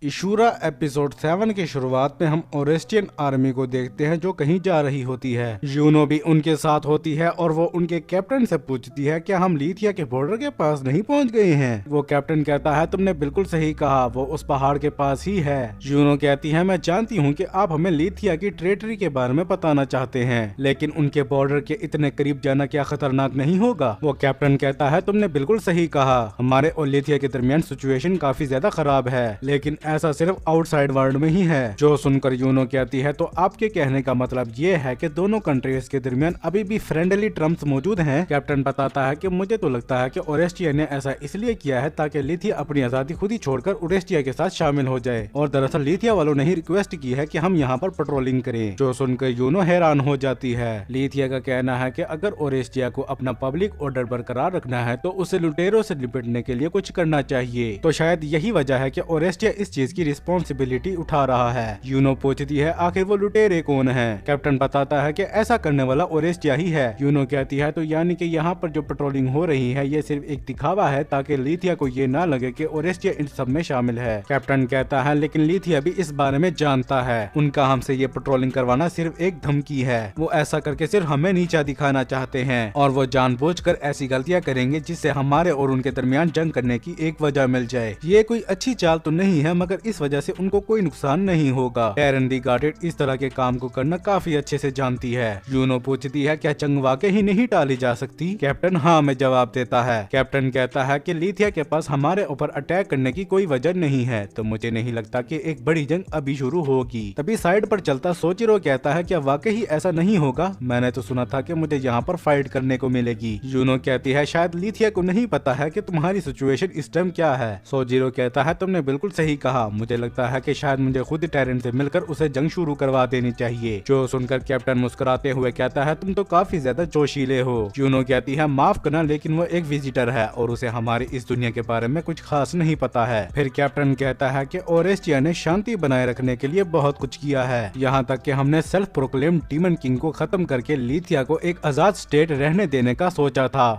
इशूरा episode 7 की शुरुआत में हम ओरेस्टियन आर्मी को देखते हैं जो कहीं जा रही होती है। यूनो भी उनके साथ होती है और वो उनके कैप्टन से पूछती है क्या हम लीथिया के बॉर्डर के पास नहीं पहुंच गए हैं। वो कैप्टन कहता है तुमने बिल्कुल सही कहा, वो उस पहाड़ के पास ही है। यूनो कहती है मैं जानती हूँ कि आप हमें लीथिया की टेरिटरी के बारे में बताना चाहते हैं, लेकिन उनके बॉर्डर के इतने करीब जाना क्या खतरनाक नहीं होगा। वो कैप्टन कहता है तुमने बिल्कुल सही कहा, हमारे और लीथिया के दरमियान सिचुएशन काफी ज्यादा खराब है, लेकिन ऐसा सिर्फ आउटसाइड वर्ल्ड में ही है। जो सुनकर यूनो कहती है तो आपके कहने का मतलब ये है कि दोनों कंट्रीज के दरमियान अभी भी फ्रेंडली टर्म्स मौजूद हैं। कैप्टन बताता है कि मुझे तो लगता है कि ओरेस्टिया ने ऐसा इसलिए किया है ताकि लीथिया अपनी आजादी खुद ही छोड़कर ओरेस्टिया के साथ शामिल हो जाए, और दरअसल लीथिया वालों ने ही रिक्वेस्ट की है कि हम यहाँ पर पेट्रोलिंग करें। जो सुनकर यूनो हैरान हो जाती है। लीथिया का कहना है कि अगर ओरेस्टिया को अपना पब्लिक ऑर्डर बरकरार रखना है तो उसे लुटेरों से निपटने के लिए कुछ करना चाहिए। तो शायद यही वजह है कि ओरेस्टिया इस चीज की रिस्पॉन्सिबिलिटी उठा रहा है। यूनो पूछती है आखिर वो लुटेरे कौन है। कैप्टन बताता है कि ऐसा करने वाला ओरेस्टिया ही है। यूनो कहती है तो यानी कि यहाँ पर जो पेट्रोलिंग हो रही है ये सिर्फ एक दिखावा है ताकि लीथिया को ये ना लगे कि ओरेस्टिया इन सब में शामिल है। कैप्टन कहता है लेकिन लीथिया भी इस बारे में जानता है, उनका हमसे ये पेट्रोलिंग करवाना सिर्फ एक धमकी है। वो ऐसा करके सिर्फ हमें नीचा दिखाना चाहते हैं और वो जानबूझकर ऐसी गलतियाँ करेंगे जिससे हमारे और उनके दरमियान जंग करने की एक वजह मिल जाए। ये कोई अच्छी चाल तो नहीं है, मगर इस वजह से उनको कोई नुकसान नहीं होगा। टैरन दी गार्डेड इस तरह के काम को करना काफी अच्छे से जानती है। यूनो पूछती है क्या जंग वाकई ही नहीं टाली जा सकती। कैप्टन हाँ में जवाब देता है। कैप्टन कहता है कि लीथिया के पास हमारे ऊपर अटैक करने की कोई वजह नहीं है, तो मुझे नहीं लगता कि एक बड़ी जंग अभी शुरू होगी। तभी साइड पर चलता सोचिरो कहता है क्या वाकई ही ऐसा नहीं होगा, मैंने तो सुना था कि मुझे यहाँ पर फाइट करने को मिलेगी। यूनो कहती है शायद लीथिया को नहीं पता है कि तुम्हारी सिचुएशन इस टाइम क्या है। सोजिरो कहता है तुमने बिल्कुल सही कहा, मुझे लगता है कि शायद मुझे खुद टैरन से मिलकर उसे जंग शुरू करवा देनी चाहिए। जो सुनकर कैप्टन मुस्कुराते हुए कहता है तुम तो काफी ज्यादा जोशीले हो। यूनो कहती है माफ करना, लेकिन वो एक विजिटर है और उसे हमारी इस दुनिया के बारे में कुछ खास नहीं पता है। फिर कैप्टन कहता है कि ओरेस्टिया ने शांति बनाए रखने के लिए बहुत कुछ किया है, यहाँ तक कि हमने सेल्फ प्रोक्लेम्ड डीमन किंग को खत्म करके लीथिया को एक आजाद स्टेट रहने देने का सोचा था।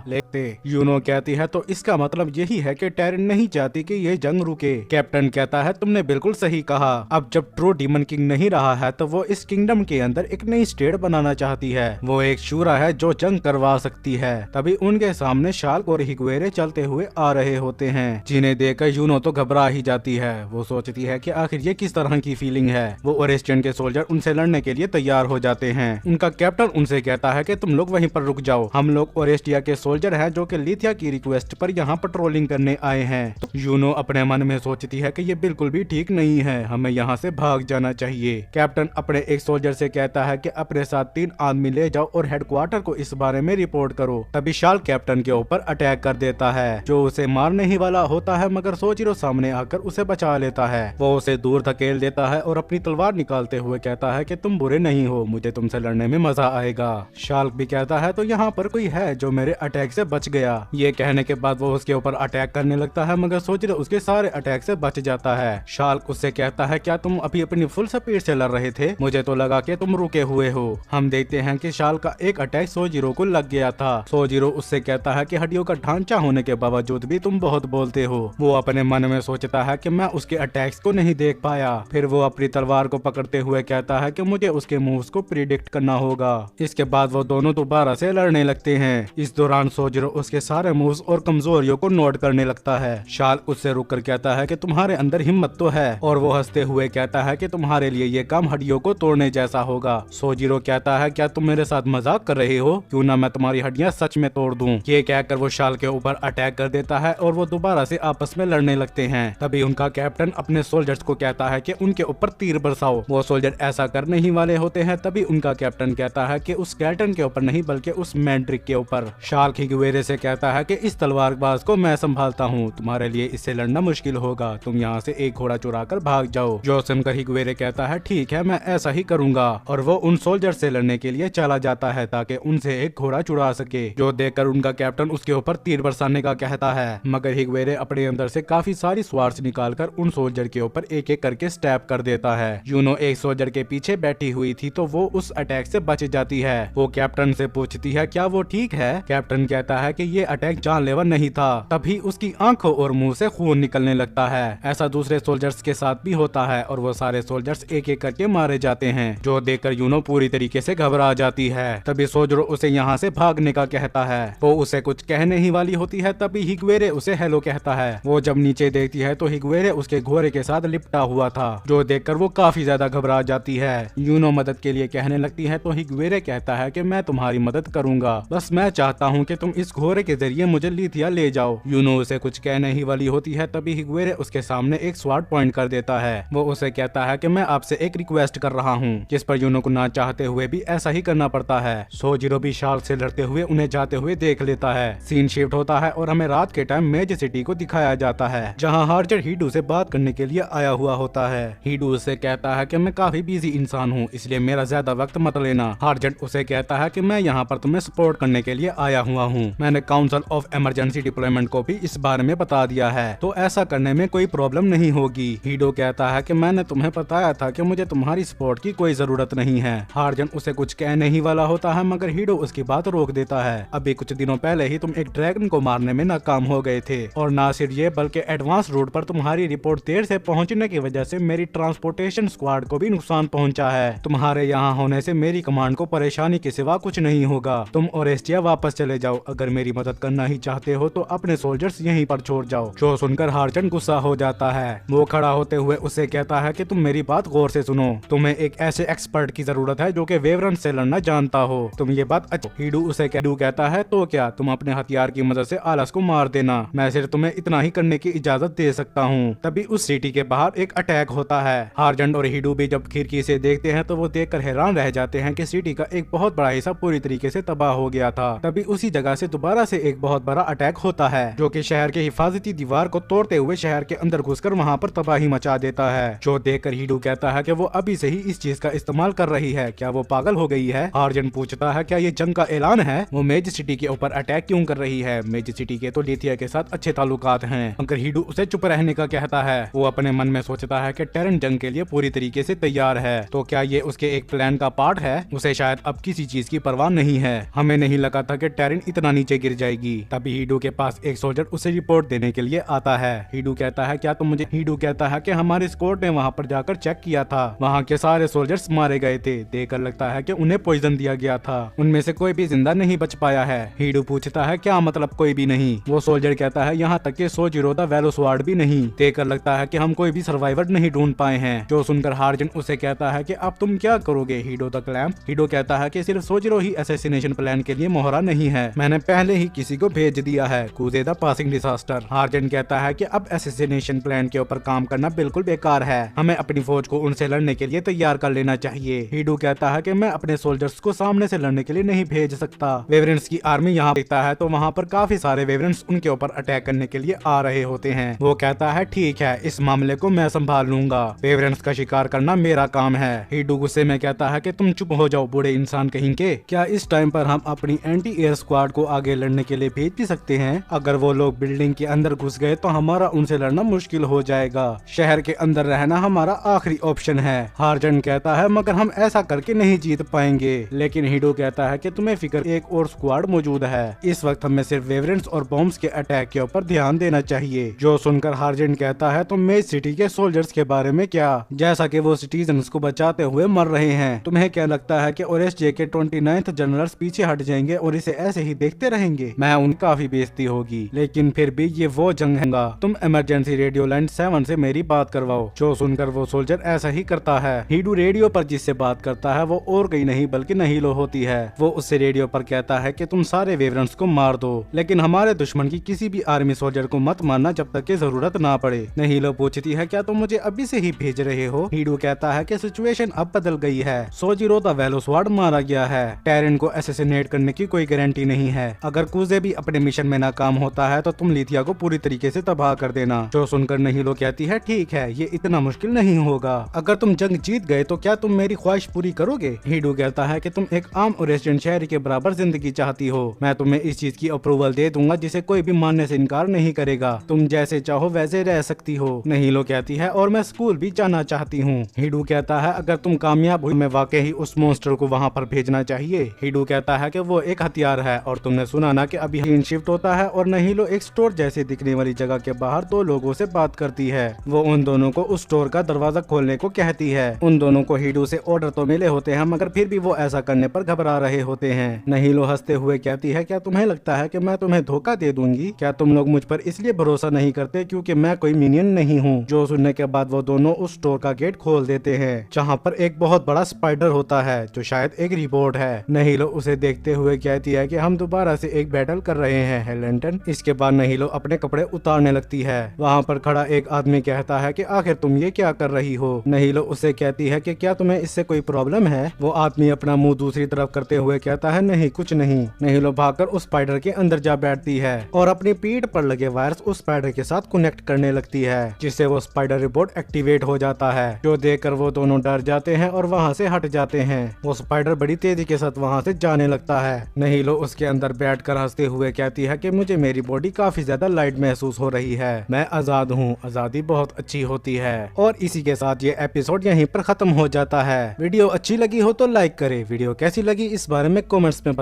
यूनो कहती है तो इसका मतलब यही है कि टैरन नहीं चाहती कि ये जंग रुके। कैप्टन कहता है तुमने बिल्कुल सही कहा, अब जब ट्रू डीमन किंग नहीं रहा है तो वो इस किंगडम के अंदर एक नई स्टेट बनाना चाहती है। वो एक शूरा है जो जंग करवा सकती है। तभी उनके सामने शाल्क और हिग्वेरे चलते हुए आ रहे होते हैं, जिन्हें देखकर यूनो तो घबरा ही जाती है। वो सोचती है कि आखिर ये किस तरह की फीलिंग है। वो ओरेस्टियन के सोल्जर उनसे लड़ने के लिए तैयार हो जाते हैं। उनका कैप्टन उनसे कहता है कि तुम लोग वहीं पर रुक जाओ, हम लोग ओरेस्टिया के सोल्जर हैं जो कि लीथिया की रिक्वेस्ट पर यहाँ पेट्रोलिंग करने आए हैं। यूनो अपने मन में सोचती है कि ये बिल्कुल भी ठीक नहीं है, हमें यहाँ से भाग जाना चाहिए। कैप्टन अपने एक सोल्जर से कहता है कि अपने साथ 3 आदमी ले जाओ और हेडक्वार्टर को इस बारे में रिपोर्ट करो। तभी शाल्क कैप्टन के ऊपर अटैक कर देता है, जो उसे मारने ही वाला होता है, मगर सोजिरो सामने आकर उसे बचा लेता है। वो उसे दूर धकेल देता है और अपनी तलवार निकालते हुए कहता है कि तुम बुरे नहीं हो, मुझे तुमसे लड़ने में मजा आएगा। शाल्क भी कहता है तो यहाँ पर कोई है जो मेरे अटैक से बच गया। ये कहने के बाद वो उसके ऊपर अटैक करने लगता है, मगर सोजिरो उसके सारे अटैक से बच जाता है। शाल्क उससे कहता है क्या तुम अभी अपनी फुल स्पीड से लड़ रहे थे, मुझे तो लगा कि तुम रुके हुए हो। हम देखते हैं कि शाल्क का एक अटैक सोजिरो को लग गया था। सोजिरो उससे कहता है कि हड्डियों का ढांचा होने के बावजूद भी तुम बहुत बोलते हो। वो अपने मन में सोचता है कि मैं उसके अटैक्स को नहीं देख पाया। फिर वो अपनी तलवार को पकड़ते हुए कहता है कि मुझे उसके मूव्स को प्रिडिक्ट करना होगा। इसके बाद वो दोनों दोबारा से लड़ने लगते हैं। इस दौरान सोजिरो उसके सारे मूव्स और कमजोरियों को नोट करने लगता है। शाल्क उससे रुककर कहता है कि तुम्हारे अंदर हिम्मत तो है, और वो हंसते हुए कहता है कि तुम्हारे लिए ये काम हड्डियों को तोड़ने जैसा होगा। सोजिरो कहता है क्या तुम मेरे साथ मजाक कर रहे हो, क्यों ना मैं तुम्हारी हड्डियां सच में तोड़ दूं। ये कहकर वो शाल्क के ऊपर अटैक कर देता है और वो दोबारा से आपस में लड़ने लगते हैं। तभी उनका कैप्टन अपने सोल्जर्स को कहता है कि उनके ऊपर तीर बरसाओ। वो सोल्जर ऐसा करने ही वाले होते हैं। तभी उनका कैप्टन कहता है कि उस स्केलेटन के ऊपर नहीं बल्कि उस मैंड्रिक के ऊपर। शाल्क हिग्वेरे से कहता है कि इस तलवारबाज को मैं संभालता हूँ, तुम्हारे लिए इससे लड़ना मुश्किल होगा, तुम यहाँ से एक घोड़ा चुरा कर भाग जाओ। जो सुनकर हिग्वेरे कहता है ठीक है मैं ऐसा ही करूंगा, और वो उन सोल्जर से लड़ने के लिए चला जाता है ताकि उनसे एक घोड़ा चुरा सके। जो देखकर उनका कैप्टन उसके ऊपर तीर बरसाने का कहता है, मगर हिग्वेरे अपने अंदर से काफी सारी स्वार्स निकालकर उन सोल्जर के ऊपर एक एक करके स्टैब कर देता है। यूनो एक सोल्जर के पीछे बैठी हुई थी तो वो उस अटैक से बच जाती है। वो कैप्टन से पूछती है क्या वो ठीक है। कैप्टन कहता है कि ये अटैक जानलेवा नहीं था। तभी उसकी आंखों और मुंह से खून निकलने लगता है। ऐसा दूसरे दूसरे सोल्जर्स के साथ भी होता है और वो सारे सोल्जर्स एक एक करके मारे जाते हैं, जो देखकर यूनो पूरी तरीके से घबरा जाती है। तभी सोजरो उसे यहाँ से भागने का कहता है। वो उसे कुछ कहने ही वाली होती है, तभी हिगुएरे उसे हेलो कहता है। वो जब नीचे देखती है तो हिगुएरे उसके घोड़े के साथ लिपटा हुआ था, जो देखकर वो काफी ज्यादा घबरा जाती है। यूनो मदद के लिए कहने लगती है तो हिगुएरे कहता है कि मैं तुम्हारी मदद करूंगा, बस मैं चाहता हूँ कि तुम इस घोड़े के जरिए मुझे लिथिया ले जाओ। यूनो उसे कुछ कहने ही वाली होती है, तभी हिगुएरे उसके सामने एक स्वार्ड पॉइंट कर देता है। वो उसे कहता है कि मैं आपसे एक रिक्वेस्ट कर रहा हूँ, जिस पर यूनो को ना चाहते हुए भी ऐसा ही करना पड़ता है। सोजिरो भी शार्क से लड़ते हुए उन्हें जाते हुए देख लेता है। सीन शिफ्ट होता है और हमें रात के टाइम मेज सिटी को दिखाया जाता है, जहाँ हार्जर हीडू से बात करने के लिए आया हुआ होता है। हीडू उसे कहता है कि मैं काफी बिजी इंसान हूँ, इसलिए मेरा ज्यादा वक्त मत लेना। हार्जर उसे कहता है कि मैं यहाँ पर तुम्हें सपोर्ट करने के लिए आया हुआ हूँ। मैंने काउंसिल ऑफ इमरजेंसी डिप्लॉयमेंट को भी इस बारे में बता दिया है, तो ऐसा करने में कोई प्रॉब्लम नहीं होगी। हीडो कहता है कि मैंने तुम्हें बताया था कि मुझे तुम्हारी सपोर्ट की कोई जरूरत नहीं है। हार्जन उसे कुछ कहने ही वाला होता है, मगर हीडो उसकी बात रोक देता है। अभी कुछ दिनों पहले ही तुम एक ड्रैगन को मारने में नाकाम हो गए थे, और ना सिर्फ ये बल्कि एडवांस रूट पर तुम्हारी रिपोर्ट देर से पहुंचने की वजह से मेरी ट्रांसपोर्टेशन स्क्वाड को भी नुकसान पहुंचा है। तुम्हारे यहाँ होने से मेरी कमांड को परेशानी के सिवा कुछ नहीं होगा। तुम ओरेस्टिया वापस चले जाओ। अगर मेरी मदद करना ही चाहते हो तो अपने सोल्जर्स यहीं पर छोड़ जाओ। जो सुनकर हार्जन गुस्सा हो जाता है। वो खड़ा होते हुए उसे कहता है कि तुम मेरी बात गौर से सुनो। तुम्हें एक ऐसे एक्सपर्ट की जरूरत है जो कि वेवरन से लड़ना जानता हो। तुम ये बात हीडू उसे कहता है तो क्या तुम अपने हथियार की मदद से आलस को मार देना। मैं सिर्फ तुम्हें इतना ही करने की इजाजत दे सकता हूँ। तभी उस सिटी के बाहर एक अटैक होता है। हार्जन और हीडू भी जब खिड़की से देखते हैं तो वो देखकर हैरान रह जाते हैं कि सिटी का एक बहुत बड़ा हिस्सा पूरी तरीके से तबाह हो गया था। तभी उसी जगह से दोबारा से एक बहुत बड़ा अटैक होता है, जो कि शहर के हिफाजती दीवार को तोड़ते हुए शहर के अंदर घुसकर वहाँ पर तबाही मचा देता है। जो देखकर हीडू कहता है कि वो अभी से ही इस चीज का इस्तेमाल कर रही है, क्या वो पागल हो गई है। हार्जन पूछता है क्या ये जंग का ऐलान है। वो मेज सिटी के ऊपर अटैक क्यों कर रही है। मेज सिटी के तो लिथिया के साथ अच्छे ताल्लुकात हैं, मगर हीडू उसे चुप रहने का कहता है। वो अपने मन में सोचता है कि टेरन जंग के लिए पूरी तरीके से तैयार है, तो क्या ये उसके एक प्लान का पार्ट है। उसे शायद अब किसी चीज की परवाह नहीं है। हमें नहीं लगा था कि टेरन इतना नीचे गिर जाएगी। तभी हीडू के पास एक सोल्जर उसे रिपोर्ट देने के लिए आता है। हीडू कहता है क्या तुम मुझे। हीडू कहता है कि हमारे स्क्वाड ने वहाँ पर जाकर चेक किया था, वहाँ के सारे सोल्जर्स मारे गए थे। देखकर लगता है कि उन्हें पॉइजन दिया गया था, उनमें से कोई भी जिंदा नहीं बच पाया है। हीडू पूछता है क्या मतलब कोई भी नहीं। वो सोल्जर कहता है यहाँ तक कि सोजिरो द वेलोस्वार्ड भी नहीं। देखकर लगता है कि हम कोई भी सर्वाइवर नहीं ढूंढ पाए हैं। जो सुनकर हार्जन उसे कहता है कि अब तुम क्या करोगे हीडो द क्लैम्प। हीडो कहता है कि सिर्फ सोजिरो ही असैसिनेशन प्लान के लिए मोहरा नहीं है, मैंने पहले ही किसी को भेज दिया है, कूदे द पासिंग डिजास्टर। हार्जन कहता है कि अब असैसिनेशन प्लान के ऊपर काम करना बिल्कुल बेकार है, हमें अपनी फौज को उनसे लड़ने के लिए तैयार कर लेना चाहिए। हीडू कहता है कि मैं अपने सोल्जर्स को सामने से लड़ने के लिए नहीं भेज सकता। वेवरेंट्स की आर्मी यहाँ देखता है तो वहाँ पर काफी सारे वेवरेंट्स उनके ऊपर अटैक करने के लिए आ रहे होते हैं। वो कहता है ठीक है, इस मामले को मैं संभाल लूंगा, वेवरेंट्स का शिकार करना मेरा काम है। हीडू गुस्से में कहता है कि तुम चुप हो जाओ बूढ़े इंसान कहीं के। क्या इस टाइम पर हम अपनी एंटी एयर स्क्वाड को आगे लड़ने के लिए भेज भी सकते हैं। अगर वो लोग बिल्डिंग के अंदर घुस गए तो हमारा उनसे लड़ना मुश्किल हो जाएगा। शहर के अंदर रहना हमारा आखिरी ऑप्शन है। हार्जन कहता है मगर हम ऐसा करके नहीं जीत पाएंगे। लेकिन हीडो कहता है कि तुम्हें फिक्र एक और स्क्वाड मौजूद है, इस वक्त हमें सिर्फ वेवरेंट्स और बॉम्ब्स के अटैक के ऊपर ध्यान देना चाहिए। जो सुनकर हार्जन कहता है तो मेज सिटी के सोल्जर्स के बारे में क्या, जैसा कि वो सिटीजन्स को बचाते हुए मर रहे हैं। तुम्हें क्या लगता है कि ओरेस्टिया के 29th जनरल्स पीछे हट जाएंगे और इसे ऐसे ही देखते रहेंगे। मैं उन काफी बेइज्जती होगी, लेकिन फिर भी ये वो जंग है। तुम इमरजेंसी रेडियो लाइन 7 से मेरी बात करवाओ। जो सुनकर वो सोल्जर ऐसा ही करता है। हीडू रेडियो पर जिससे बात करता है वो और कहीं नहीं बल्कि नहीलो होती है। वो उससे रेडियो पर कहता है कि तुम सारे वेवरेंट्स को मार दो, लेकिन हमारे दुश्मन की किसी भी आर्मी सोल्जर को मत मारना जब तक कि जरूरत ना पड़े। नहीलो पूछती है क्या तुम मुझे अभी से ही भेज रहे हो। हीडू कहता है कि सिचुएशन अब बदल गई है, सोजिरो द वेलोस्वार्ड मारा गया है, टेरन को असैसिनेट करने की कोई गारंटी नहीं है। अगर कूजे भी अपने मिशन में नाकाम होता है तो तुम लिथिया को पूरी तरीके से तबाह कर देना। जो सुनकर नहीलो कहती है ठीक है, ये इतना मुश्किल नहीं होगा। अगर तुम जंग जीत गए तो क्या तुम मेरी ख्वाहिश पूरी करोगे। हीडू कहता है कि तुम एक आम रेजिडेंट शहरी के बराबर जिंदगी चाहती हो, मैं तुम्हें इस चीज की अप्रूवल दे दूंगा जिसे कोई भी मानने से इनकार नहीं करेगा। तुम जैसे चाहो वैसे रह सकती हो। नहीलो कहती है और मैं स्कूल भी जाना चाहती हूँ। हीडू कहता है अगर तुम कामयाब हुई मैं वाकई उस मॉन्स्टर को वहाँ पर भेजना चाहिए। हीडू कहता है कि वो एक हथियार है और तुमने सुना ना कि अभी सीन शिफ्ट होता है और नहीलो एक स्टोर जैसे दिखने वाली जगह के बाहर 2 लोगों से बात करती होती है। वो उन दोनों को उस स्टोर का दरवाजा खोलने को कहती है। उन दोनों को हीडू से ऑर्डर तो मिले होते हैं मगर फिर भी वो ऐसा करने पर घबरा रहे होते हैं। नहीलो हंसते हुए कहती है, क्या तुम्हें लगता है कि मैं तुम्हें धोखा दे दूंगी? क्या तुम लोग मुझ पर इसलिए भरोसा नहीं करते क्योंकि मैं कोई मिनियन नहीं हूँ? जो सुनने के बाद वो दोनों उस स्टोर का गेट खोल देते हैं जहाँ पर एक बहुत बड़ा स्पाइडर होता है जो शायद एक रिपोर्ट है। नहीलो उसे देखते हुए कहती है कि हम दोबारा से एक बैटल कर रहे हैं हेलेंटन। इसके बाद नहीलो अपने कपड़े उतारने लगती है। वहाँ पर खड़ा एक आदमी कहता है कि आखिर तुम ये क्या कर रही हो? नहीलो उसे कहती है कि क्या तुम्हें इससे कोई प्रॉब्लम है? वो आदमी अपना मुंह दूसरी तरफ करते हुए कहता है, नहीं कुछ नहीं। नहीलो भागकर उस स्पाइडर के अंदर जा बैठती है और अपनी पीठ पर लगे वायर्स उस स्पाइडर के साथ कनेक्ट करने लगती है जिससे वो स्पाइडर रिपोर्ट एक्टिवेट हो जाता है। जो देखकर वो दोनों डर जाते हैं और वहाँ से हट जाते हैं। वो स्पाइडर बड़ी तेजी के साथ वहाँ से जाने लगता है। नहीलो उसके अंदर बैठकर हंसते हुए कहती है कि मुझे मेरी बॉडी काफी ज्यादा लाइट महसूस हो रही है। मैं आजाद हूँ, आजादी बहुत अच्छी होती है। और इसी के साथ ये एपिसोड यहीं पर खत्म हो जाता है। वीडियो अच्छी लगी हो तो लाइक करे, वीडियो कैसी लगी इस बारे में कमेंट्स में